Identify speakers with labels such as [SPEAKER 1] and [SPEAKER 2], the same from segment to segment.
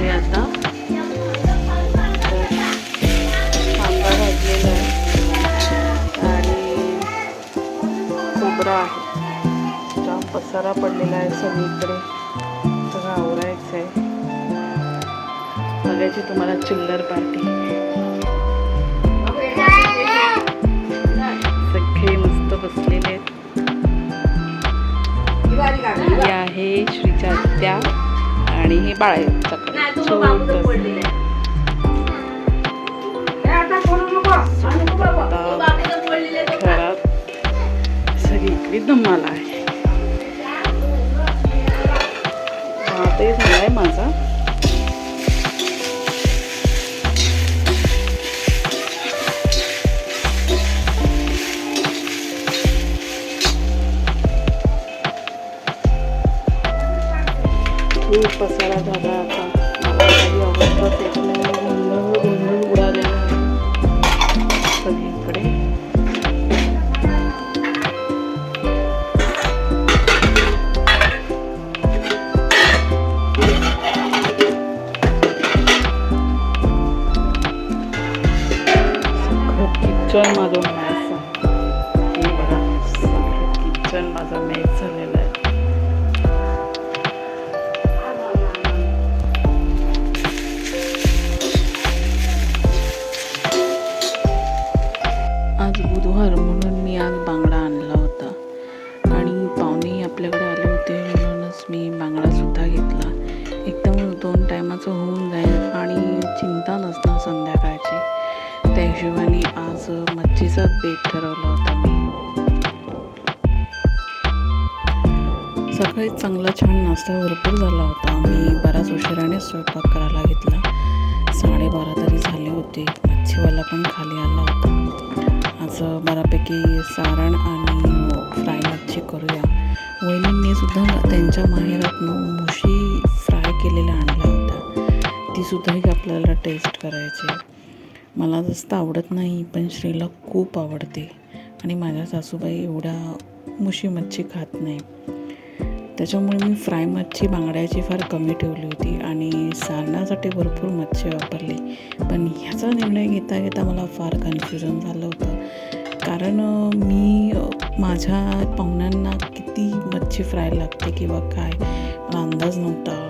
[SPEAKER 1] आहे आता. कांदा भाजलेला आहे आणि खोबरा आहे. जाम पसारा पडलेला आहे सगळीकडे. सगळं आवरायचं आहे. बघायची तुम्हाला चिल्लर पार्टी. सगळे मस्त बसलेले आहेत. ही आहे श्रीच्या आत्या आणि हे बाळ आहे. घरात सगळीकडे धमाल आहे. भातही झालाय माझा. खूप पसारा झाला आता. मला काही अवस्थाच येत नाही. गोंधळ उडालेला सगळीकडे. सगळं किचन माझं मॅच. हे बघा सगळं किचन माझं मॅच झालेलं आहे. आज बुधवार म्हणून मी आज बांगडा आणला होता आणि पाहुणे आपल्याकडे आले होते म्हणूनच मी बांगडा सुद्धा घेतला. एकदम 2 टायमाचं होऊन जाईल आणि चिंता नसणार संध्याकाळची. त्या हिशोबाने आज मच्छीचाच बेत ठरवला होता मी. सकाळी चांगला छान नाश्ता भरपूर झाला होता. मी बराच उशिराने स्वयंपाक करायला घेतला. 12:30 तरी झाले होते. मच्छीवाला पण खाली आला होता. आज बऱ्यापैकी सारण आणि फ्राय मच्छी करूया. वहिनींनी सुद्धा त्यांच्या माहेरातनं मुशी फ्राय केलेल्या आणल्या होत्या. ती सुद्धा आपल्याला टेस्ट करायची. मला जास्त आवडत नाही पण श्रीला खूप आवडते आणि माझ्या सासूबाई एवढ्या मुशी मच्छी खात नाही. त्याच्यामुळे मी फ्राय मच्छी बांगड्याची फार कमी ठेवली होती आणि सारण्यासाठी भरपूर मच्छी वापरली. पण ह्याचा निर्णय घेता घेता मला फार कन्फ्युजन झालं होतं. कारण मी माझ्या पाहुण्यांना किती मच्छी फ्राय लागते किंवा काय मला अंदाज नव्हता.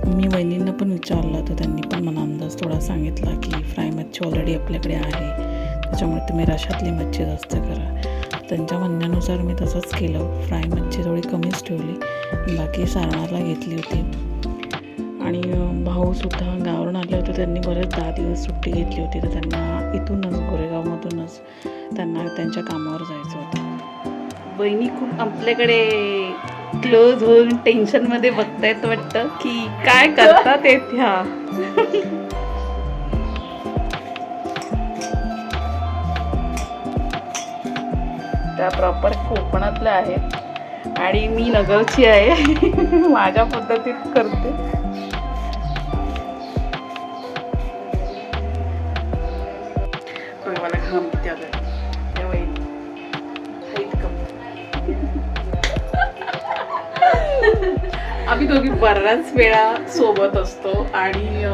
[SPEAKER 1] मी वहिनींना पण विचारलं तर त्यांनी पण मला अंदाज थोडा सांगितला की फ्राय मच्छी ऑलरेडी आपल्याकडे आहे, त्याच्यामुळे तुम्ही रशातली मच्छी जास्त करा. त्यांच्या म्हणण्यानुसार मी तसंच केलं. फ्राय मच्छी थोडी कमीच ठेवली, बाकी सारणाला घेतली होती. आणि भाऊसुद्धा गावावरून आले होते. त्यांनी बरेच 10 दिवस सुट्टी घेतली होती, तर त्यांना इथूनच गोरेगावमधूनच त्यांना त्यांच्या कामावर जायचं होतं. बहिणी खूप आपल्याकडे क्लोज होऊन टेन्शनमध्ये बघतायत वाटतं की काय करतात ते ह्या. त्या प्रॉपर कोकणातल्या आहेत आणि मी नगरची आहे. माझ्या पद्धतीत करते. मला घाम त्याला आम्ही दोघी बऱ्याच वेळा सोबत असतो आणि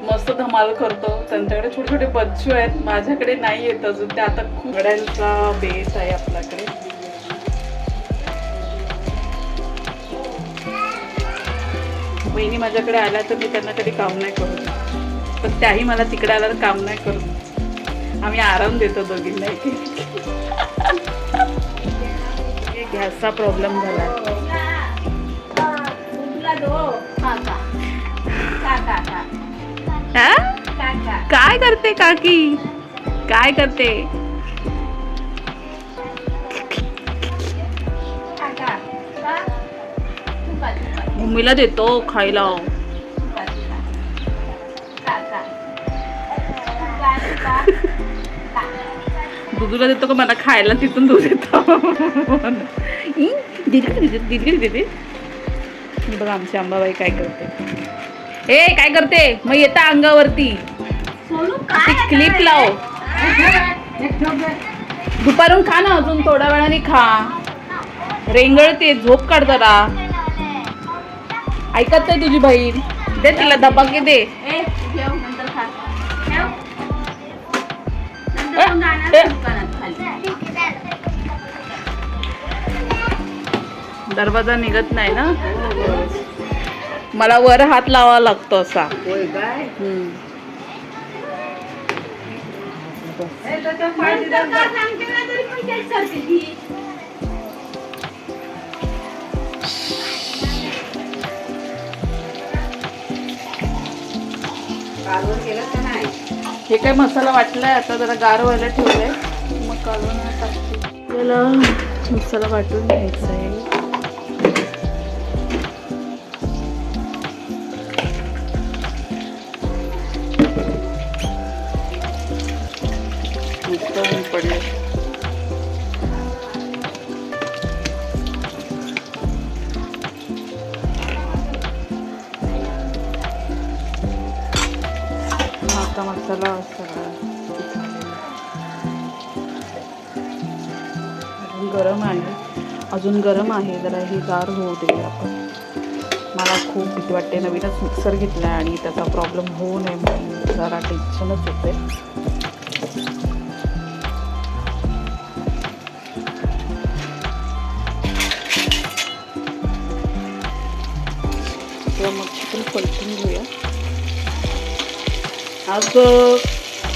[SPEAKER 1] मस्त धमाल करतो. त्यांच्याकडे छोटे छोटे बच्चू आहेत, माझ्याकडे नाही येत अजून. ते आता खूप गड्यांचा बेस आहे आपल्याकडे. बहिणी माझ्याकडे आल्या तर मी त्यांना कधी काम नाही करू, पण त्याही मला तिकडे आल्यावर काम नाही करू. आम्ही आराम देतो दोघींना. इथे गॅसचा प्रॉब्लेम झाला. काय करते काकी, काय करते? मम्मीला देतो खायला. दुधूला देतो का मला खायला? तिथून दूध देतो. दीदी बघा आमची अंबाबाई काय करते. ए काय करते मग? येता अंगावरती क्लिप लाव. दुपारून खा ना, अजून थोड्या वेळाने खा. रेंगळते, झोप काढ जरा. ऐकत नाही तुझी बहीण. दे तिला धपाके दे. दरवाजा निघत नाही ना, मला वर हात लावावा लागतो असा. हे काय मसाला वाटलाय आता, जरा गार व्हायला ठेवलंय, मग काढून टाकते. आपल्याला मसाला वाटून घ्यायचा आहे. मस्त ऊन पडले. आता मसाला सगळा अजून गरम आहे, जरा हे गार होऊ दे आपण. मला खूप भीती वाटते, नवीनच मिक्सर घेतला आणि त्याचा प्रॉब्लेम होऊ नये म्हणून जरा टेन्शनच येते. मच्छी पण पलटून घेऊया. आज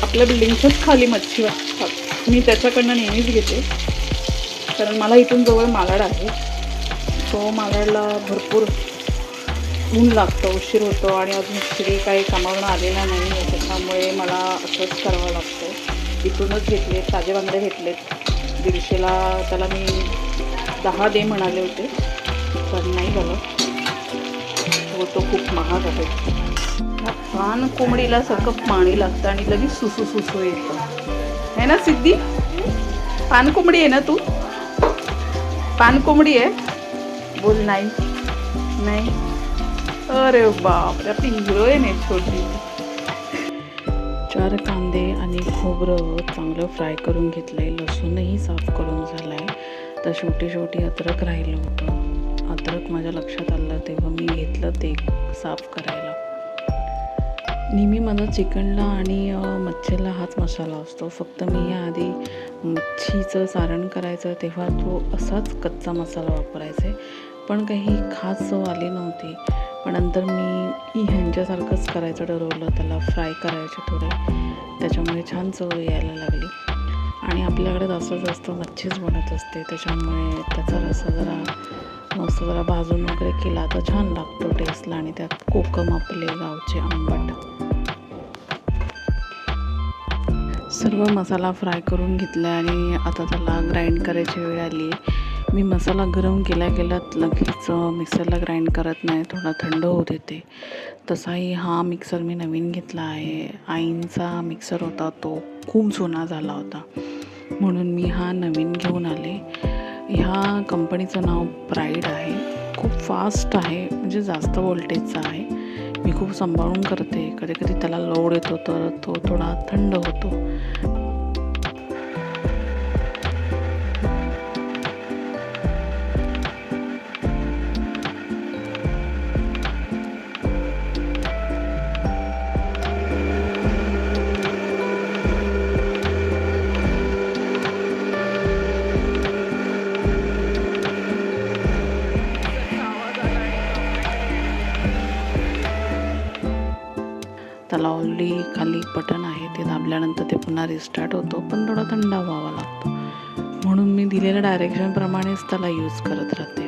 [SPEAKER 1] आपल्या बिल्डिंगच्याच खाली मच्छी वाटतात. मी त्याच्याकडनं नेहमीच घेते, कारण मला इथून जवळ मालाड आहे. तो मालाडला भरपूर ऊन लागतं, उशीर होतो आणि अजून श्री काही कामावरून आलेला नाही आहे, त्याच्यामुळे मला असंच करावं लागतं. इथूनच घेतले, ताजे बांगडे घेतलेत 150ला. त्याला मी 10 दे म्हणाले होते, पण नाही झालं. तो खूप महाग आहे. पान कोंबडीला सगळं पाणी लागतं आणि लगेच सुसू सुसू येतं, है ना सिद्धी? पान कोंबडी आहे ना तू? पान कोंबडी आहे? बोल नाही. नाही, अरे बापरे, आपली हिरोईन आहे छोटी. 4 कांदे आणि खोबरं चांगलं फ्राय करून घेतलंय. लसूणही साफ करून झालाय. तर शेवटी अद्रक राहिलं होतं. अद्रक माझ्या लक्षात आलं तेव्हा मी घेतलं ते साफ करायला. नेहमी माझा चिकनला आणि मच्छीला हाच मसाला असतो. फक्त मी याआधी मच्छीचं सारण करायचं तेव्हा तो असाच कच्चा मसाला वापरायचे, पण काही खास चव आली नव्हती. पण नंतर मी ह्यांच्यासारखंच करायचं ठरवलं, त्याला फ्राय करायचे थोडे, त्याच्यामुळे छान चव यायला लागली. आणि आपल्याकडे जास्तीत जास्त मच्छीच बनत असते, त्याच्यामुळे त्याचा रस्सा जरा भाजून वगैरे केला तर छान लागतो टेस्टला. आणि त्यात कोकम आपले गावचे आंबट. सर्व मसाला फ्राय करून घेतला आणि आता त्याला ग्राइंड करायची वेळ आली आहे. मी मसाला गरम केल्या लगेच मिक्सरला ग्राइंड करत नाही, थोडा थंड होऊ देते. तसाही हा मिक्सर मी नवीन घेतला आहे. आईंचा मिक्सर होता, तो खूप जुना झाला होता, म्हणून मी हा नवीन घेऊन आले. ह्या कंपनीचं नाव प्राईड आहे. खूप फास्ट आहे, म्हणजे जास्त व्होल्टेजचा आहे. मी खूप सांभाळून करते. कधी कधी त्याला लोड येतो तर तो थोडा थंड होतो. त्याला ऑलरेडी खाली बटन आहे, ते दाबल्यानंतर ते पुन्हा रिस्टार्ट होतो, पण थोडा थंड व्हावा लागतो. म्हणून मी दिलेल्या डायरेक्शनप्रमाणेच त्याला यूज करत राहते.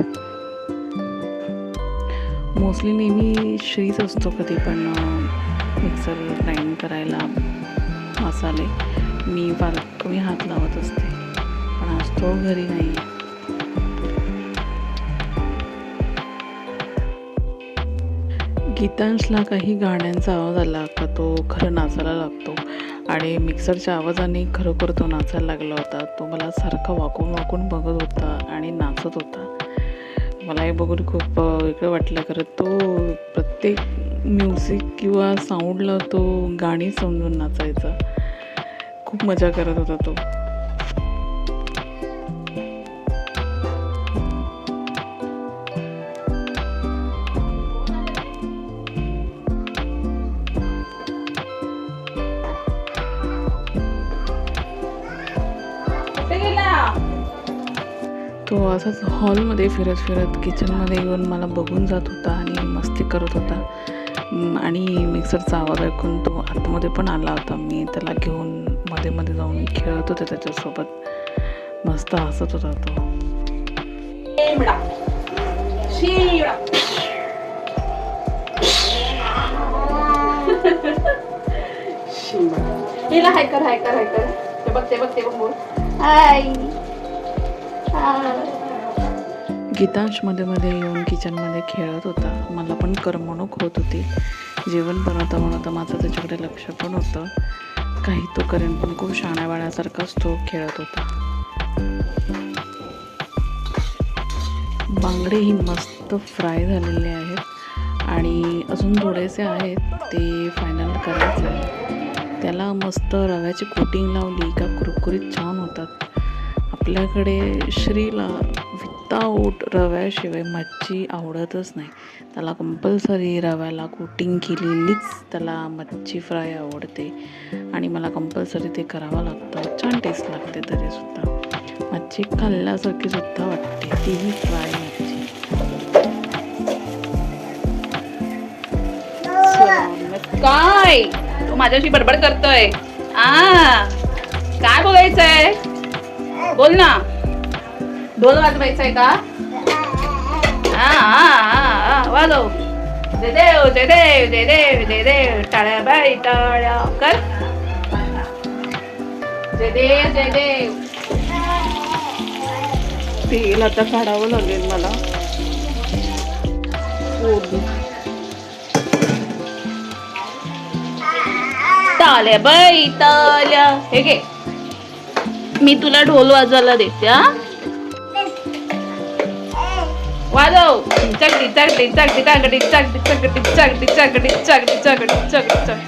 [SPEAKER 1] मोस्टली नेहमी श्रीच असतो कधी पण मिक्सर ग्राइंड करायला मसाले. मी फार कमी हात लावत असते, पण आज तो घरी नाही आहे. गीतांशला काही गाण्यांचा आवाज आला का तो खरं नाचायला लागतो आणि मिक्सरच्या आवाजाने खरोखर तो नाचायला लागला होता. तो मला सारखा वाकून वाकून बघत होता आणि नाचत होता. मला हे बघून खूप वेगळं वाटलं. खरं तो प्रत्येक म्युझिक किंवा साऊंडला तो गाणी समजून नाचायचा. खूप मजा करत होता तो. तो असाच हॉलमध्ये फिरत फिरत किचनमध्ये येऊन मला बघून जात होता आणि मस्ती करत होता. आणि मिक्सरचा आवाज ऐकून तो आतमध्ये पण आला होता. मी त्याला घेऊन मध्ये मध्ये जाऊन खेळत होते त्याच्यासोबत. मस्त हसत होता तो.
[SPEAKER 2] हिला हाय कर हाय कर हाय कर. ते बघ ते बघ ते बघ बोल हाय.
[SPEAKER 1] गीतांश मध्ये मध्ये येऊन किचनमध्ये खेळत होता. मला पण करमणूक होत होती. जेवण बनवता बनवता माझं त्याच्याकडे लक्ष पण होतं. काही तो करेन पण खूप शाण्या बाळासारखाच तो खेळत होता. बांगडे ही मस्त फ्राय झालेले आहेत आणि अजून थोडेसे आहेत ते फायनल करायचे आहे. त्याला मस्त रव्याची कोटिंग लावली का कुरकुरीत छान होतात. आपल्याकडे श्रीला विदाऊट रव्याशिवाय मच्छी आवडतच नाही. त्याला कंपल्सरी रव्याला कोटिंग केलेलीच त्याला मच्छी फ्राय आवडते आणि मला कंपल्सरी ते करावं लागतं. छान टेस्ट लागते तरीसुद्धा. मच्छी खाल्ल्यासारखी सुद्धा वाटते, तीही फ्राय मच्छी.
[SPEAKER 2] काय तू माझ्याशी बडबड करतोय? काय बोलायचंय? बोल ना. ढोल वाजवायचंय का? वाजव. जय देव जय देव जय देव जय देव. टाळ्या बाई टाळ्या कर. जय देव जय देव.
[SPEAKER 1] तेल आता काढावं लागेल मला.
[SPEAKER 2] टाळ्या बाई टाळ्या. हे घे, मी तुला ढोल वाजवायला देते. वाजव. डिचक डिचक डिचक डिचक डिचक डिचक डिचक डिचक डिचक डिचक डिचक डिचक.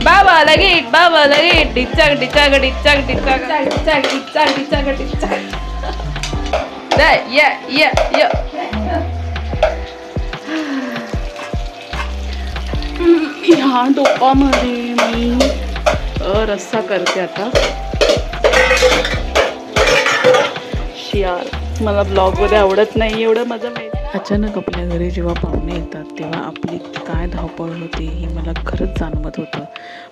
[SPEAKER 2] बाबा लगेच बाबा लगेच. डिचक डिचक डिचक डिचक डिचक डिचक डिचक डिचक. या या या.
[SPEAKER 1] ह्या टोपामध्ये मी रस्सा करते आता. शियार मला ब्लॉगमध्ये आवडत नाही एवढं माझं माहिती. अचानक आपल्या घरी जेव्हा पाहुणे येतात तेव्हा आपली काय धावपळ होते हे मला खरंच जाणवत होतं.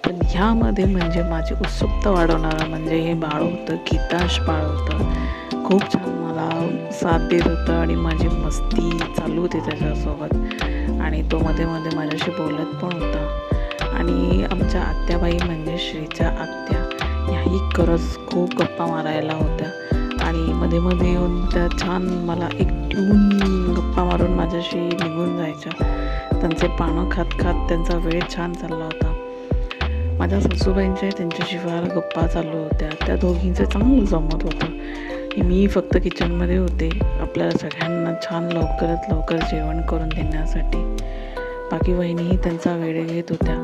[SPEAKER 1] पण ह्यामध्ये म्हणजे माझी उत्सुकता वाढवणारं म्हणजे हे बाळ होतं. गीतांश बाळ होतं. खूप छान मला साथ देत होतं आणि माझी मस्ती चालू होती त्याच्यासोबत. आणि तो मध्ये मध्ये माझ्याशी बोलत पण होता. आणि आमच्या आत्याबाई म्हणजे श्रीच्या आत्या ह्याही खरंच खूप गप्पा मारायला होत्या. आणि मध्ये मध्ये येऊन त्या छान मला एकटून गप्पा मारून माझ्याशी निघून जायच्या. त्यांचे पानं खात खात त्यांचा वेळ छान चालला होता. माझ्या सासूबाईंच्या त्यांच्याशी फार गप्पा चालू होत्या. त्या दोघींचं चांगलं जमत होतं. मी फक्त किचनमध्ये होते आपल्याला सगळ्यांना छान लवकरात लवकर जेवण करून देण्यासाठी. बाकी वहिनीही त्यांचा वेळ घेत होत्या.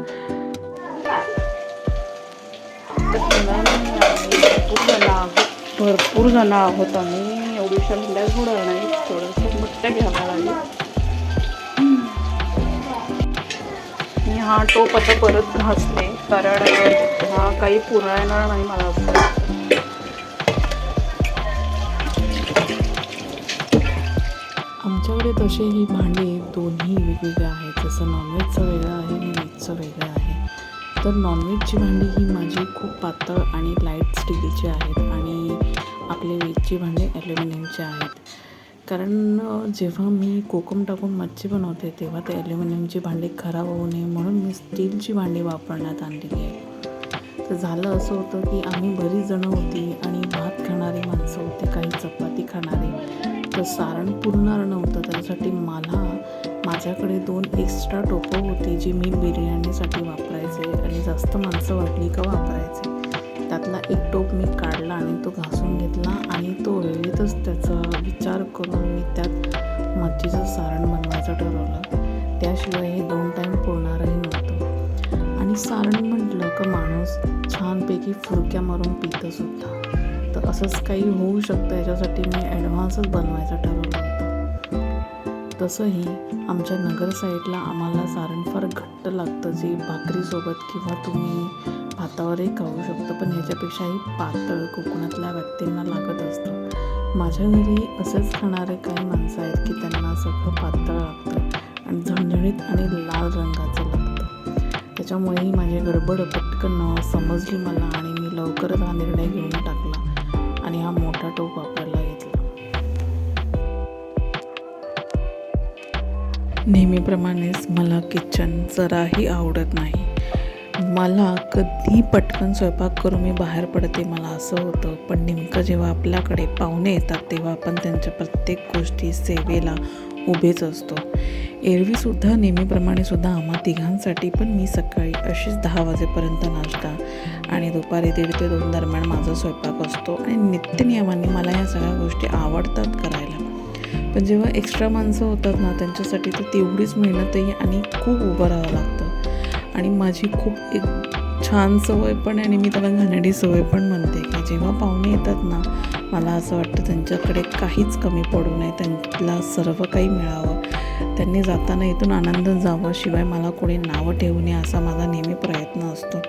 [SPEAKER 1] भरपूर जण आहोत आम्ही. एवढीशा हल्ल्या थोडं नाही, थोडंसं मोठ्या घ्यावं लागेल. मी हा टोप आता परत घासते कारण हा काही पुरणार नाही मला असं. आमच्याकडे तसे ही भांडे दोन्ही वेगवेगळे आहेत. जसं नॉनव्हेजचं वेगळं आहे आणि व्हेजचं वेगळं आहे. तर नॉनव्हेजची भांडी ही माझी खूप पातळ आणि लाईट स्टीलची आहेत आणि आपले व्हेजची भांडे ॲल्युमिनियमचे आहेत. कारण जेव्हा मी कोकम टाकून मच्छी बनवते तेव्हा ते ॲल्युमिनियमची भांडी खराब होऊ नये म्हणून मी स्टीलची भांडी वापरण्यात आणलेली आहे. तर झालं असं होतं की आम्ही बरीच जणं होती आणि भात खाणारी माणसं होती, काही चपाती खाणारी. तर सारण पुरणार नव्हतं. त्यासाठी माझ्याकडे 2 एक्स्ट्रा टोपं होती जी मी बिर्याणीसाठी वापरायचे आणि जास्त माणसं वाटली का वापरायचे. त्यातला एक टोप मी काढला आणि तो घासून घेतला आणि तो वेळेतच त्याचा विचार करून मी त्यात मच्छीचं सारण बनवायचं ठरवलं. त्याशिवाय हे 2 टाईम पुरणारही नव्हतं. आणि सारण म्हटलं का माणूस छानपैकी फुरक्या मारून पितंसुद्धा. तर असंच काही होऊ शकतं याच्यासाठी मी ॲडव्हान्सच बनवायचं ठरवलं होतं. तसंही आमच्या नगर साईडला आम्हाला सारण फार घट्ट लागतं, जे भाकरीसोबत किंवा तुम्ही भातावरही खाऊ शकतो. पण ह्याच्यापेक्षाही पातळ कोकणातल्या व्यक्तींना लागत असतं. माझ्या घरी असेच खाणारे काही माणसं आहेत की त्यांना सगळं पातळ लागतं आणि झणझणीत आणि लाल रंगाचं लागतं. त्याच्यामुळेही माझी गडबड पटकन समजली मला आणि मी लवकरच हा निर्णय घेऊन टाकला आणि हा मोठा टोप वापरायला घेतला. नेहमीप्रमाणेच मला किचन जराही आवडत नाही. मला कधी पटकन स्वयंपाक करून मी बाहेर पडते मला असं होतं, पण नेमकं जेव्हा आपल्याकडे पाहुणे येतात तेव्हा आपण त्यांच्या प्रत्येक गोष्टी सेवेला उभेच असतो. एरवीसुद्धा नेहमीप्रमाणे सुद्धा आम्हा तिघांसाठी पण मी सकाळी अशीच 10 वाजेपर्यंत नाश्ता आणि दुपारी 1:30 ते 2 दरम्यान माझा स्वयंपाक असतो आणि नित्यनियमाने मला या सगळ्या गोष्टी आवडतात करायला. पण जेव्हा एक्स्ट्रा माणसं होतात ना त्यांच्यासाठी तर तेवढीच मेहनतही आणि खूप उभं राहावं लागतं. आणि माझी खूप एक छान सवय पण आणि मी त्याला घाणेरडी सवय पण म्हणते की जेव्हा पाहुणे येतात ना मला असं वाटतं त्यांच्याकडे काहीच कमी पडू नये, त्यांना सर्व काही मिळावं, त्यांनी जाताना इथून आनंदात जावं, शिवाय मला कोणी नावं ठेवू नये असा माझा नेहमी प्रयत्न असतो.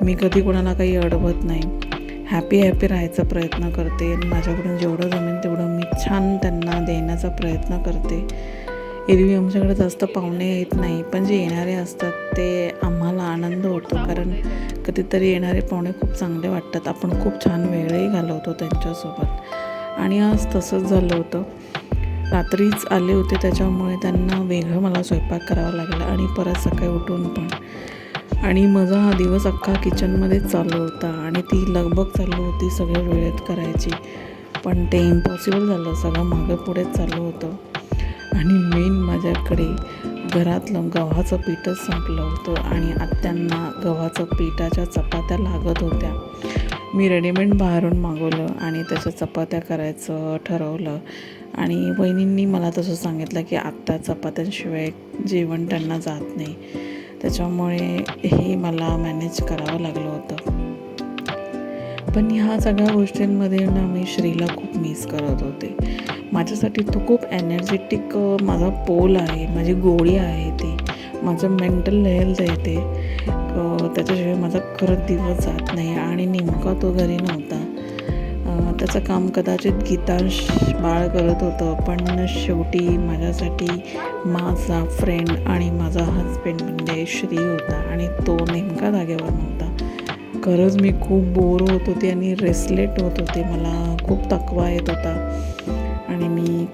[SPEAKER 1] मी कधी कोणाला काही अडवत नाही, हॅपी राहायचा प्रयत्न करते आणि माझ्याकडून जेवढं जमेल तेवढं मी छान त्यांना देण्याचा प्रयत्न करते. एरवी आमच्याकडे जास्त पाहुणे येत नाही, पण जे येणारे असतात ते आम्हाला आनंद होतो, कारण कधीतरी येणारे पाहुणे खूप चांगले वाटतात, आपण खूप छान वेळही घालवतो त्यांच्यासोबत. आणि आज तसंच झालं होतं. रात्रीच आले होते त्याच्यामुळे त्यांना वेगळं मला स्वयंपाक करावा लागला आणि परत सकाळी उठून पण. आणि माझा हा दिवस अख्खा किचनमध्येच चालू होता आणि ती लगबग चालू होती सगळं वेळेत करायची, पण ते इम्पॉसिबल झालं, सगळं मागं पुढेच चालू होतं. आणि मेन माझ्याकडे घरातलं गव्हाचं पीठच संपलं होतं आणि आत्यांना गव्हाचं पिठाच्या चपात्या लागत होत्या. मी रेडीमेड बाहेरून मागवलं आणि त्याच्या चपात्या करायचं ठरवलं आणि वहिनींनी मला तसं सांगितलं की आत्ता चपात्यांशिवाय जेवण त्यांना जात नाही, त्याच्यामुळे हे मला मॅनेज करावं लागलं होतं. पण ह्या सगळ्या गोष्टींमध्ये ना मी श्रीला खूप मिस करत होते. माझ्यासाठी तो खूप एनर्जेटिक माझा पोल आहे, माझी गोळी आहे, ती माझं मेंटल हेल्थ आहे ते. त्याच्याशिवाय माझा खरंच दिवस जात नाही आणि नेमका तो घरी नव्हता. त्याचं काम कदाचित गीतांश बाळ करत होतं, पण शेवटी माझ्यासाठी माझा फ्रेंड आणि माझा हजबंड म्हणजे श्री होता आणि तो नेमका जागेवर नव्हता. खरंच मी खूप बोर होत होते आणि रेस्टलेट होत होते, मला खूप थकवा येत होता आणि मी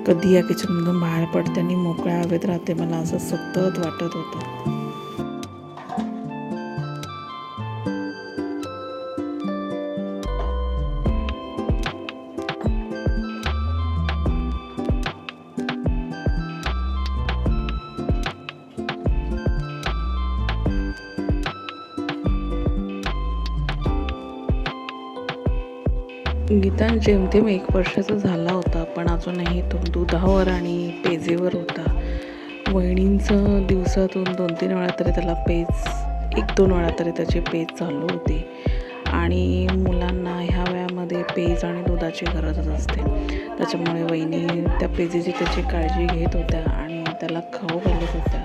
[SPEAKER 1] कधी या किचनमधून बाहेर पडते आणि मोकळ्या हवेत राहते मला असं सतत वाटत होतं. गीतांश जेमतेम 1 वर्षाचा झाला होता, पण अजूनही तो दुधावर आणि पेजेवर होता. वहिनींचं दिवसातून 2-3 वेळा तरी त्याला पेज 1-2 वेळा तरी त्याची पेज चालू होती आणि मुलांना ह्या वयामध्ये पेज आणि दुधाची गरजच असते. त्याच्यामुळे वहिनी त्या पेजेची त्याची काळजी घेत होत्या आणि त्याला खाऊ घालत होत्या.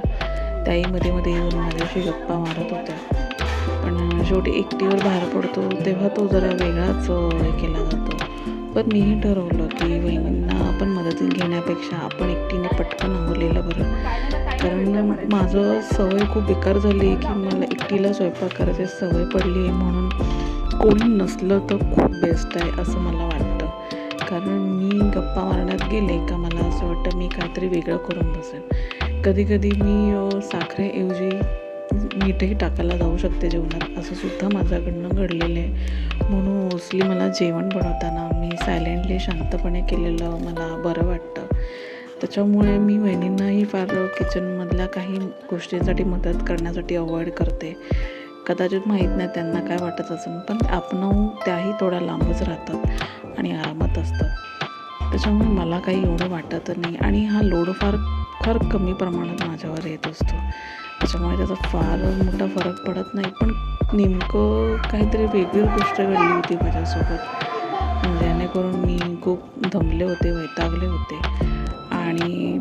[SPEAKER 1] त्याही मध्ये येऊन माझ्याशी गप्पा मारत होत्या. पण शेवटी एकटीवर बाहेर पडतो तेव्हा तो जरा वेगळाच हे केला जातो. पण मीही ठरवलं की वहिनींना आपण मदती घेण्यापेक्षा आपण एकटीने पटकन आवरलेलं बरं, कारण माझं सवय खूप बेकार झाली आहे की मला एकटीला स्वयंपाक करायची सवय पडली आहे, म्हणून कोणी नसलं तर खूप बेस्ट आहे असं मला वाटतं. कारण मी गप्पा मारण्यात गेले का मला असं वाटतं मी काहीतरी वेगळं करून बसेन. कधी मी साखरेऐवजी मीठही टाकायला जाऊ शकते जेवणात, असं सुद्धा माझ्याकडनं घडलेलं आहे. म्हणून मोस्टली मला जेवण बनवताना मी सायलेंटली शांतपणे केलेलं मला बरं वाटतं. त्याच्यामुळे मी वहिनींनाही फार किचनमधल्या काही गोष्टींसाठी मदत करण्यासाठी अवॉइड करते. कदाचित माहीत नाही त्यांना काय वाटत असेल, पण आपण त्याही थोड्या लांबच राहतात आणि आरामात असतात. त्याच्यामुळे मला काही एवढं वाटत नाही आणि हा लोड फार कमी प्रमाणात माझ्यावर येत असतो. त्याच्यामुळे त्याचा फार मोठा फरक पडत नाही. पण नेमकं काहीतरी वेगळी गोष्ट घडली होती माझ्यासोबत, जेणेकरून मी खूप दमले होते, वैतागले होते. आणि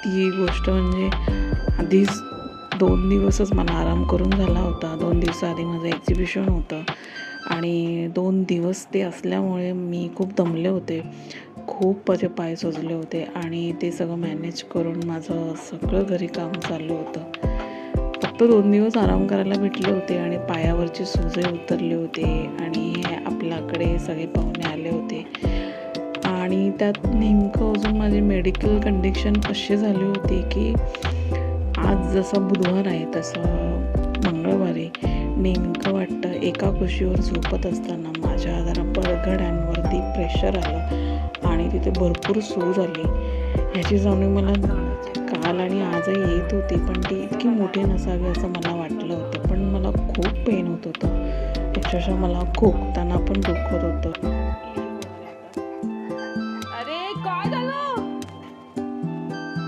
[SPEAKER 1] ती गोष्ट म्हणजे आधीच 2 दिवसच मला आराम करून झाला होता. 2 दिवसाआधी माझं एक्झिबिशन होतं, आणि 2 दिवस ते असल्यामुळे मी खूप दमले होते. खूप माझे पाय सुजले होते आणि ते सगळं मॅनेज करून माझं सगळं घरी काम चालू होतं. फक्त 2 दिवस आराम करायला भेटले होते आणि पायावरचे सुजे उतरले होते आणि आपल्याकडे सगळे पाहुणे आले होते. आणि त्यात नेमकं अजून माझी मेडिकल कंडिशन कशी झाली होती की आज जसं बुधवार आहे तसं मंगळवारी नेमकं वाटतं एका कुशीवर झोपत असताना माझ्या जरा बळगड्यांवरती प्रेशर आलं आणि तिथे भरपूर सूज आली. ह्याची जाणीव मला काल आणि आजही येत होती, पण ती इतकी मोठी नसावी असं मला वाटलं होतं. पण मला खूप पेन होत होतं. अक्षरशः मला खोकताना पण दुखत होतं.
[SPEAKER 2] अरे काय झालं?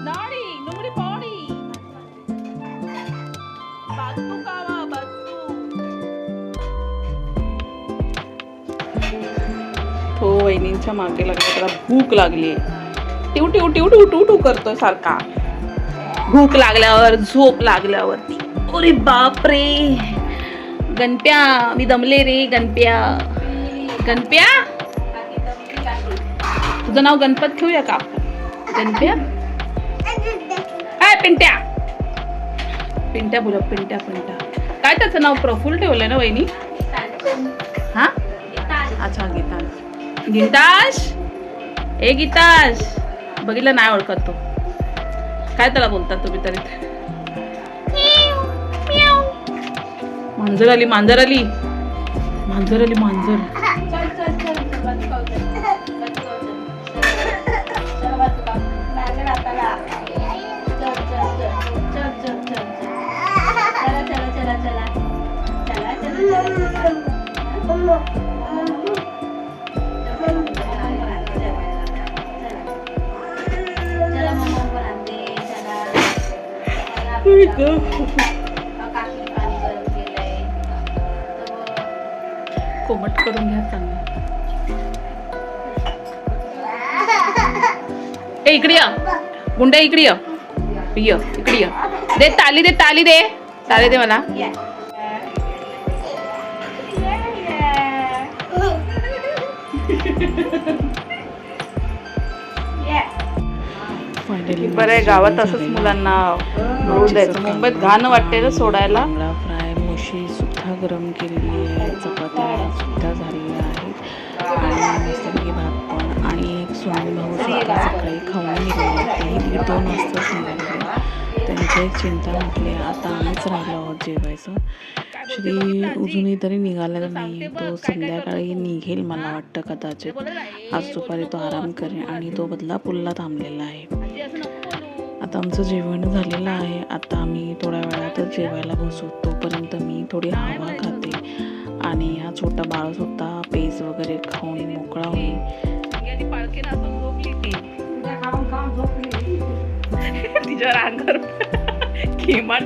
[SPEAKER 2] नाडी नुमडी पाणी बातू कावा बातू.
[SPEAKER 1] तो वहिनींच्या मागे लागला, त्याला भूक लागली. टिव टिव टिव टिव टिव टिव करतोय सारखा.
[SPEAKER 2] भूक लागल्यावर झोप लागल्यावरती. अरे बापरे गणप्या, मी दमले रे गणप्या. गणप्या तुझं नाव गणपत ठेवूया का? गणप्या पिंट्या. पिंट्या बोला, पिंट्या पिंट्या. काय त्याचं नाव? प्रफुल्ल ठेवलंय ना वहिनी? हा अच्छा गीतांश. गीतांश ए गीतांश, बघितलं नाही ओळखत तो. काय त्याला बोलतात तुम्ही तरी? मांजर आली, मांजर आली, मांजर आली, मांजर. कोमट करून घ्या चांगलं. ए इकडे या गुंडा, इकडे या. इकडे या. दे ताली, दे ताली, दे ताली, दे मला.
[SPEAKER 1] फायनली
[SPEAKER 2] बरं आहे, गावात असंच मुलांना रोज द्यायचं. मुंबईत घाण वाटते ना सोडायला.
[SPEAKER 1] बांगडा फ्राय, मुशी सुद्धा गरम केलेली आहे, चपात्या सुद्धा झालेल्या आहेत आणि मस्तपैकी भात पण. आणि एक सोनू भाऊ सुद्धा सकाळी खाऊन निघाले, तेही 1:30-2 वाजताच निघाले. त्यांची एक चिंता म्हटली, आता आम्हीच राहिलो आहोत जेवायचं. श्री अजूनही तरी निघालेला नाही. तो संध्याकाळी निघेल मला वाटतं कदाचित. आज दुपारी तो आराम करेल आणि तो बदलापूरला थांबलेला आहे. आता आमचं जेवण झालेलं आहे. आता आम्ही थोड्या वेळातच जेवायला बसू. तोपर्यंत मी थोडी हवा खाते आणि हा छोटा बाळ सुद्धा पेज वगैरे खाऊन मोकळा होईल.
[SPEAKER 2] तिच्या रांगर किंमत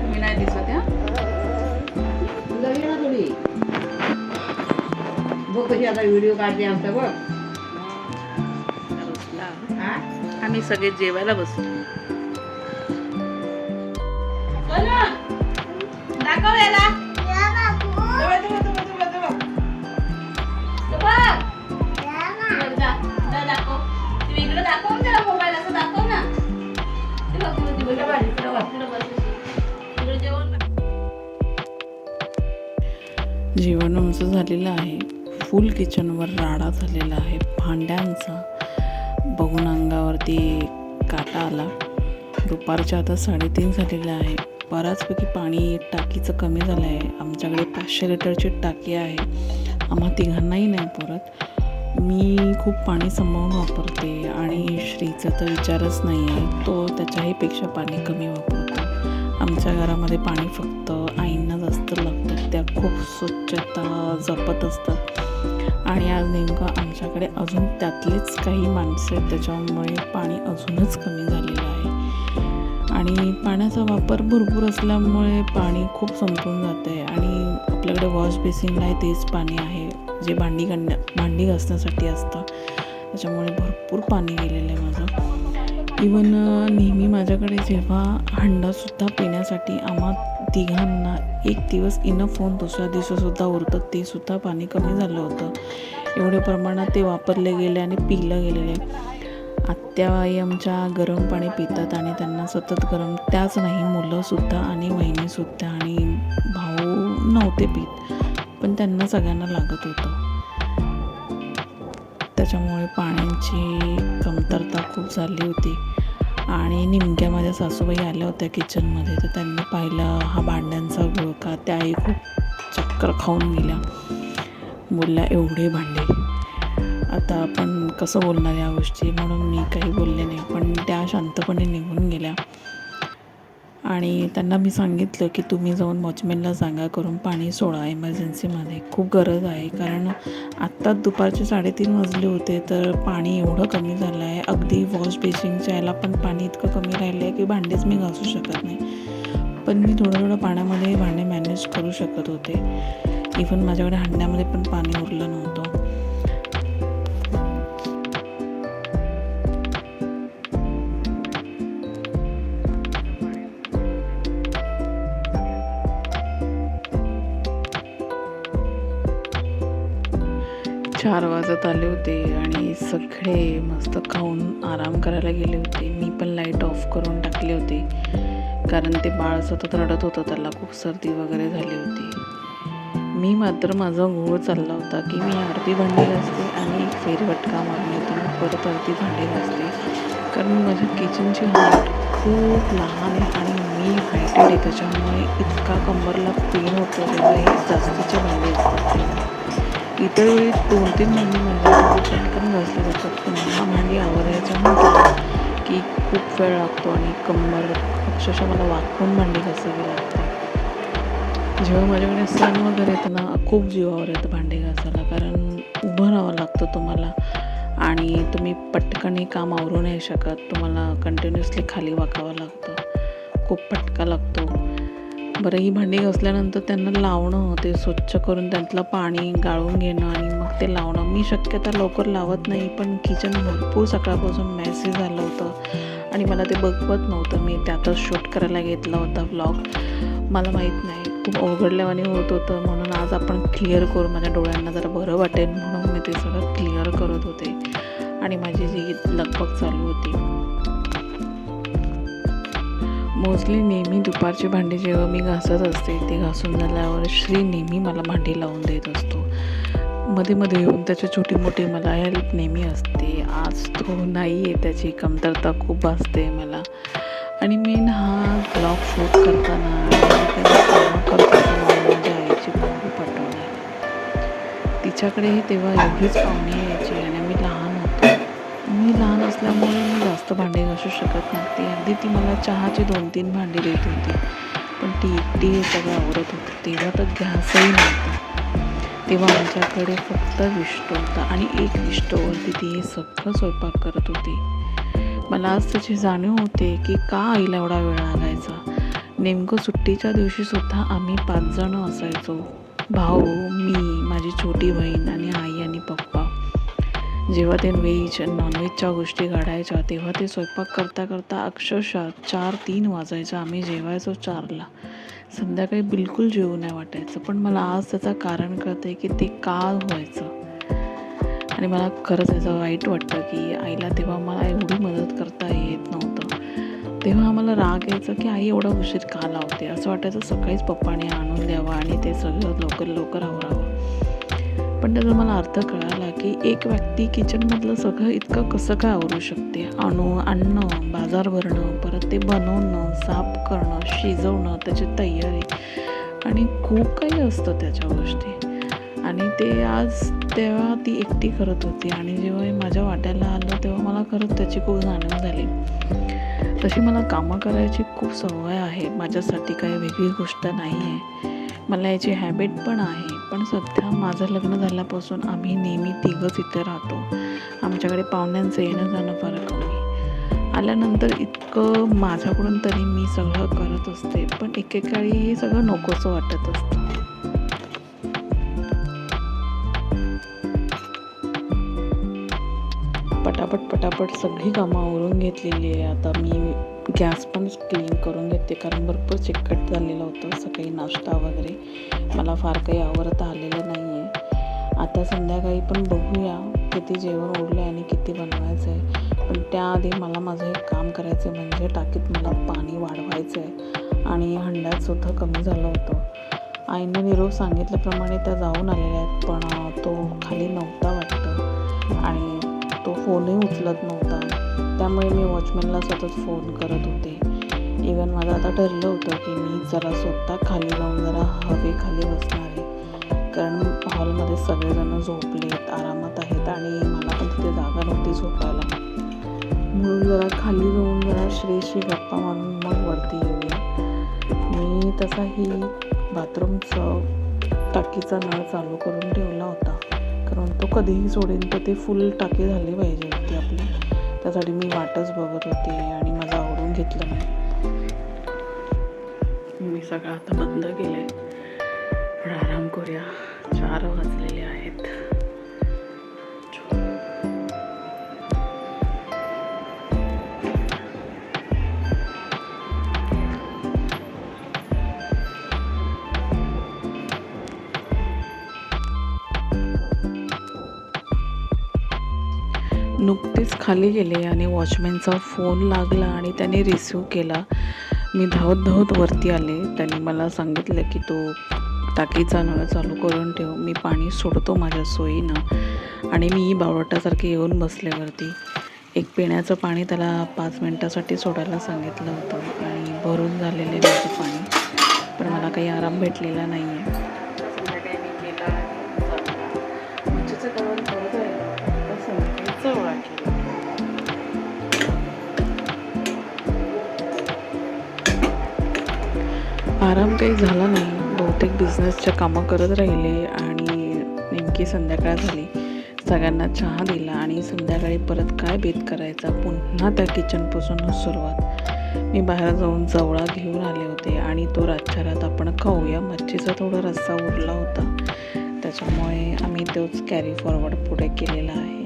[SPEAKER 2] मी नाही दिसत.
[SPEAKER 3] व्हिडिओ काढते आमचा बघ.
[SPEAKER 2] आम्ही सगळे जेवायला बसलो. दाखव याला.
[SPEAKER 1] जेवण आमचं झालेलं आहे. फुल किचनवर राडा झालेला आहे भांड्यांचा. बघून अंगावरती काटा आला. दुपारच्या आता 3:30 झालेलं आहे. बऱ्याचपैकी पाणी टाकीचं कमी झालं आहे. आमच्याकडे 500 लिटरची टाकी आहे. आम्हा तिघांनाही नाही पुरत. मी खूप पाणी सांभाळून वापरते आणि श्रीचा तर विचारच नाही आहे. तो त्याच्याही पेक्षा पाणी कमी वापरतो. आमच्या घरामध्ये पाणी फक्त आईंना जास्त लागतं. त्या खूप स्वच्छता जपत असतात आणि आज नेमकं आमच्याकडे अजून त्यातलीच काही माणसं आहेत, त्याच्यामुळे पाणी अजूनच कमी झालेलं आहे. आणि पाण्याचा वापर भरपूर असल्यामुळे पाणी खूप संपून जाते आणि आपल्याकडे वॉश बेसिनलाही तेच पाणी आहे जे भांडी घासण्यासाठी असतं, त्याच्यामुळे भरपूर पाणी गेलेलं आहे माझं. इवन नेहमी माझ्याकडे जेव्हा हंडासुद्धा पिण्यासाठी आम्हा तिघांना एक दिवस इनफ होऊन दुसऱ्या दिवशीसुद्धा उरतं, ते सुद्धा पाणी कमी झालं होतं. एवढ्या प्रमाणात ते वापरले गेले आणि पिलं गेलेले. आत्याबाई आमच्या गरम पाणी पितात आणि त्यांना सतत गरम, त्याच नाही मुलंसुद्धा आणि वहिनीसुद्धा आणि भाऊ नव्हते पित, पण त्यांना सगळ्यांना लागत होतं. त्याच्यामुळे पाण्याची कमतरता खूप झाली होती. आणि नेमक्या माझ्या सासूबाई आल्या होत्या किचनमध्ये, तर त्यांनी पाहिलं हा भांड्यांचा घोळका, त्याही खूप चक्कर खाऊन गेल्या. बोलल्या एवढे भांडे, आता आपण कसं बोलणार या गोष्टी, म्हणून मी काही बोलले नाही, पण त्या शांतपणे निघून गेल्या. आणि त्यांना मी सांगितलं की तुम्ही जाऊन वॉचमॅनला सांगा करून पाणी सोडा, इमर्जन्सीमध्ये खूप गरज आहे. कारण आत्ताच दुपारचे 3:30 वाजले होते, तर पाणी एवढं कमी झालं आहे, अगदी वॉश बेसिनच्या याला पण पाणी इतकं कमी राहिलं आहे की भांडेच मी घासू शकत नाही. पण मी थोडं पाण्यामध्ये भांडे मॅनेज करू शकत होते. इव्हन माझ्याकडे हंड्यामध्ये पण पाणी उरलं नव्हतं. 4 वाजत आले होते आणि सगळे मस्त खाऊन आराम करायला गेले होते. मी पण लाईट ऑफ करून टाकले होते, कारण ते बाळ सतत रडत होतं, त्याला खूप सर्दी वगैरे झाली होती. मी मात्र माझा घोळ चालला होता की मी अर्धी भांडी घासते आणि एक फेरफटका मारून येते, मी परत अर्धी भांडी घासते. कारण माझ्या किचनची हाईट खूप लहान आहे आणि मी हायटेड आहे, त्याच्यामुळे इतका कंबरला पेन होतं जेव्हा हे जास्तीचे भांडी असतात. इतर वेळी 2-3 भांडी माझ्याकडे पटकन घासली जातात, पण हा भांडी आवरायचं म्हटलं की खूप वेळ लागतो आणि कंबर अक्षरशः मला वाकून भांडी घासावी लागते. जेव्हा माझ्याकडे सण वगैरे येतं ना, खूप जीवावर येतं भांडी घासायला, कारण उभं राहावं लागतं तुम्हाला आणि तुम्ही पटकन हे काम आवरू नाही शकत, तुम्हाला कंटिन्युअसली खाली वाकावं लागतं, खूप फटका लागतो. बरं, ही भांडी घासल्यानंतर त्यांना लावणं, ते स्वच्छ करून त्यातलं पाणी गाळून घेणं आणि मग ते लावणं, मी शक्यता लवकर लावत नाही, पण किचन भरपूर सकाळपासून मेसी झालं होतं आणि मला ते बघवत नव्हतं. मी त्यातच शूट करायला घेतला होता व्लॉग, मला माहीत नाही, खूप अवघडल्यावानी होत होतं, म्हणून आज आपण क्लिअर करू, माझ्या डोळ्यांना जरा बरं वाटेल म्हणून मी ते सगळं क्लिअर करत होते आणि माझी जी लगबग चालू होती. मोस्टली नेहमी दुपारची भांडी जेव्हा मी घासत असते, ते घासून झाल्यावर श्री नेहमी मला भांडी लावून देत असतो. मध्ये मध्ये येऊन त्याची छोटी मोठी मला हेल्प नेहमी असते. आज तो नाही आहे, त्याची कमतरता खूप असते मला. आणि मेन हा ब्लॉग शूट करताना माझ्या आईची खूप आठवण आहे. तिच्याकडे तेव्हा एवढीच पाहुणे यायची आणि मी लहान होतो. मी लहान असल्यामुळे मी जास्त भांडी घासू शकत नव्हती. अगदी ती मला चहाची 2-3 भांडी देत होती, पण ती एकटी हे सगळं आवरत होती. तेव्हा तर गॅसही नव्हता, तेव्हा आमच्याकडे फक्त विष्टो होता आणि एक विष्टोवरती ती हे सगळं स्वयंपाक करत होती. मला आज त्याची जाणीव होते की का आईला एवढा वेळ लागायचा. नेमकं सुट्टीच्या दिवशीसुद्धा आम्ही 5 जणं असायचो, भाऊ, मी, माझी छोटी बहीण आणि आई आणि पप्पा. जेव्हा ते व्हेज नॉनव्हेजच्या गोष्टी काढायच्या, तेव्हा ते स्वयंपाक करता करता अक्षरशः 4-3 वाजायचं. आम्ही जेवायचो 4ला. संध्याकाळी बिलकुल जेवू नाही वाटायचं, पण मला आज त्याचं कारण कळतं आहे की ते का व्हायचं. आणि मला खरंच याचं वाईट वाटतं की आईला तेव्हा मला एवढी मदत करता येत नव्हतं. तेव्हा आम्हाला राग यायचा की आई एवढा उशीर का लावते. असं वाटायचं सकाळीच पप्पाने आणून द्यावं आणि ते सगळं लवकर आवरावं. पण त्याचा मला अर्थ कळाला की एक व्यक्ती किचनमधलं सगळं इतकं कसं काय आवरू शकते. आणणं, बाजार भरणं, परत ते बनवणं, साफ करणं, शिजवणं, त्याची तयारी आणि खूप काही असतं त्याच्या गोष्टी. आणि ते आज तेव्हा ती एकटी करत होती आणि जेव्हा हे माझ्या वाट्याला आलं तेव्हा मला खरंच त्याची खूप जाणीव झाली. तशी मला कामं करायची खूप सवय आहे, माझ्यासाठी काही वेगळी गोष्ट नाही आहे, मला याची हॅबिट पण आहे. पण सध्या माझं लग्न झाल्यापासून आम्ही नेहमी 3घंच इथे राहतो. आमच्याकडे पाहुण्यांचं येणं जाणं फार कमी. आल्यानंतर इतकं माझ्याकडून तरी मी सगळं करत असते, पण एकेकाळी हे सगळं नकोसं वाटत असतं. पटापट सगळी कामं आवरून घेतलेली आहे. आता मी गॅस पण क्लीन करून घेते, कारण भरपूर चिकट झालेलं होतं सकाळी नाश्ता वगैरे. मला फार काही आवडता आलेलं नाही आहे. आता संध्याकाळी पण बघूया किती जेवण उरलं आणि किती बनवायचं आहे. पण त्याआधी मला माझं एक काम करायचं आहे, म्हणजे टाकीत मला पाणी वाढवायचं आहे आणि हंड्यातसुद्धा कमी झालं होतं. आईनं निरोप सांगितल्याप्रमाणे त्या जाऊन आलेल्या आहेत, पण तो खाली नव्हता वाटतं आणि तो फोनही उचलत नव्हता. त्यामुळे मी वॉचमॅनला सतत फोन करत होते. इवन माझं आता ठरलं होतं की मी जरा स्वतः खाली जाऊन जरा हवेखाली बसणार आहे, कारण हॉलमध्ये सगळेजण झोपलेत, आरामात आहेत आणि मला पण तिथे जागा नव्हती झोपायला. म्हणून जरा खाली जाऊन जरा श्रेशी गप्पा मारून मग वरती येऊया. मी तसाही बाथरूमचं टाकीचा नळ चालू करून ठेवला होता, कारण तो कधीही सोडेन तर ते फुल टाकी झाली पाहिजे होती आपली. त्यासाठी मी वाटच बघत होते आणि माझं आवडून घेतलं नाही. मी सगळं आता बंद केलं आहे, पण आराम करूया. 4 वाजलेले आहेत. नुकतेच खाली गेले आणि वॉचमॅनचा फोन लागला आणि त्याने रिसिव्ह केला. मी धावत वरती आले. त्यांनी मला सांगितलं की तो टाकीचा नळ चालू करून ठेव, मी पाणी सोडतो माझ्या सोयीनं. आणि मी बावटासारखे येऊन बसले वरती. एक पिण्याचं पाणी त्याला 5 मिनटासाठी सोडायला सांगितलं होतं आणि भरून झालेले माझं पाणी, पण मला काही आराम भेटलेला नाही आहे. संध्याकाळी मी केला मच्छीचं तवण करत आहे, तर संध्याकाळी चवळा केला. आराम काही झाला नाही. बहुतेक बिझनेसच्या कामं करत राहिले आणि नेमकी संध्याकाळ झाली. सगळ्यांना चहा दिला आणि संध्याकाळी परत काय बेत करायचा, पुन्हा त्या किचनपासूनच सुरुवात. मी बाहेर जाऊन जवळा घेऊन आले होते आणि तो रातच्या रात आपण खाऊया. मच्छीचा थोडा रस्सा उरला होता, त्याच्यामुळे आम्ही तोच कॅरी फॉरवर्ड पुढे केलेला आहे.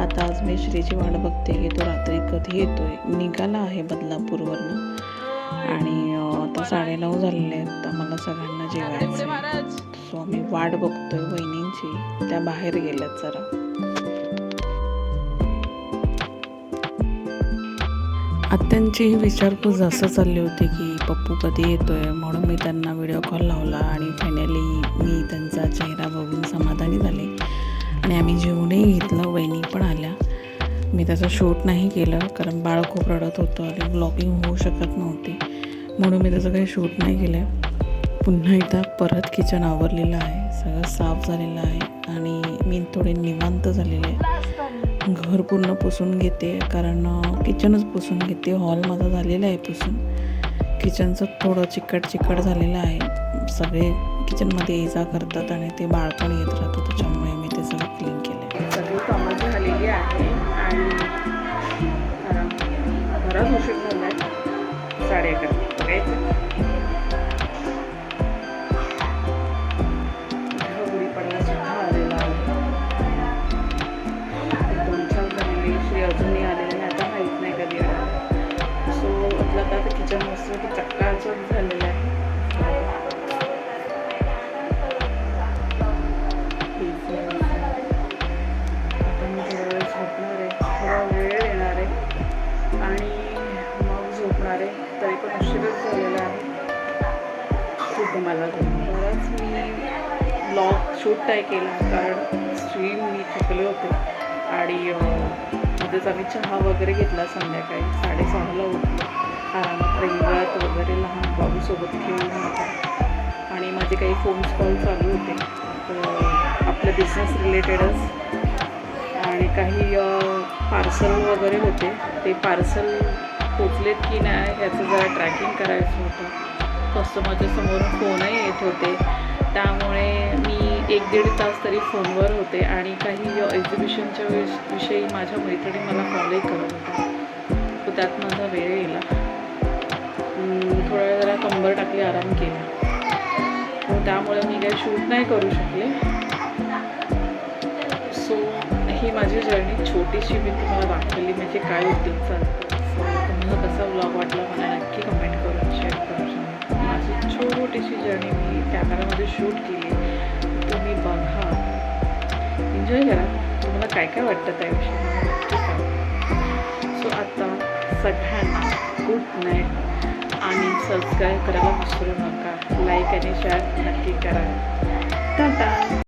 [SPEAKER 1] आता आज मी श्रीची वाट बघते की तो रात्री कधी येतोय. निघाला आहे बदलापूरवरनं आणि आता 9:30 झालेले आहेत. आम्हाला सगळ्यांना जेवायचं, सो आम्ही वाट बघतोय वहिनींची. त्या बाहेर गेल्यात जरा. आत्यांची विचारपूस जास्त चालली होती की पप्पू कधी येतोय, म्हणून मी त्यांना व्हिडिओ कॉल लावला आणि फायनली मी त्यांचा चेहरा बघून समाधानी झाले आणि आम्ही जेवणही घेतलं. वहिनी पण आल्या. मी त्याचं शूट नाही केलं, कारण बाळ खूप रडत होतं आणि ब्लॉगिंग होऊ शकत नव्हती, म्हणून मी त्याचं काही शूट नाही केलं. पुन्हा एकदा परत किचन आवरलेलं आहे, सगळं साफ झालेलं आहे आणि मी थोडे निवांत झालेले आहे. घर पूर्ण पुसून घेते, कारण किचनच पुसून घेते. हॉल माझा झालेला आहे पुसून. किचनचं थोडं चिकट झालेलं आहे. सगळे किचनमध्ये ये जा करतात आणि ते बाळ पण येत राहतं, त्याच्यामुळे मी ते सगळं क्लीन केलं. सगळी कामं झालेली आहे आणि बराच उशीर झाला आहे. 11:30 बघायचं. गुढीपाडवा सुद्धा आलेला आहे. 2-4 झालेली. श्री अजूनही आलेली नाही, आता माहीत नाही कधी येणार. सो आपलं आता किचन मस्त की चक्काचक झालेलं आहे. आपण थोडा वेळ झोपणार आहे, थोडा वेळ येणार आहे आणि मग झोपणार आहे. तरी पण उशीरच झालेला आहे. खूप मला बराच मी ब्लॉग शूट नाही केला, कारण स्ट्रीम मी थकले होते आणि मध्येच आम्ही चहा वगैरे घेतला. संध्याकाळी 6:30ला उठलो. आरामात रेंगाळत वगैरे लहान बाबूसोबत खेळून होता आणि माझे काही फोन्स कॉल चालू होते, तर आपल्या बिझनेस रिलेटेडच. आणि काही पार्सल वगैरे होते, ते पार्सल पोचलेत की नाही ह्याचं जरा ट्रॅकिंग करायचं होतं. कस्टमरच्या समोरून फोनही येत होते, त्यामुळे मी 1-1.5 तास तरी फोनवर होते आणि काही एक्झिबिशनच्या विषयी माझ्या मैत्रिणी मला कॉलही करत होत्या. तर तर त्यात माझा वेळ गेला. थोडा वेळ जरा कंबर टाकली, आराम केला. तर त्यामुळे मी काही शूट नाही करू शकले. सो ही माझी जर्नी छोटीशी मी तुम्हाला दाखवली, म्हणजे काय उद्योग चालतो. सो तुम्हाला कसा व्लॉग वाटला मला नक्की कमेंट करून शेअर करू शकता. माझी छोटीशी जर्नी मी कॅमेरामध्ये शूट केली, तुम्ही बघा, एन्जॉय करा. तुम्हाला काय काय वाटतं त्याविषयी मला नक्की सांगा. सो आता सगळ्यांना गुड नाईट आणि सबस्क्राईब करायला विसरू नका. लाईक आणि शेअर नक्की करा. टाटा.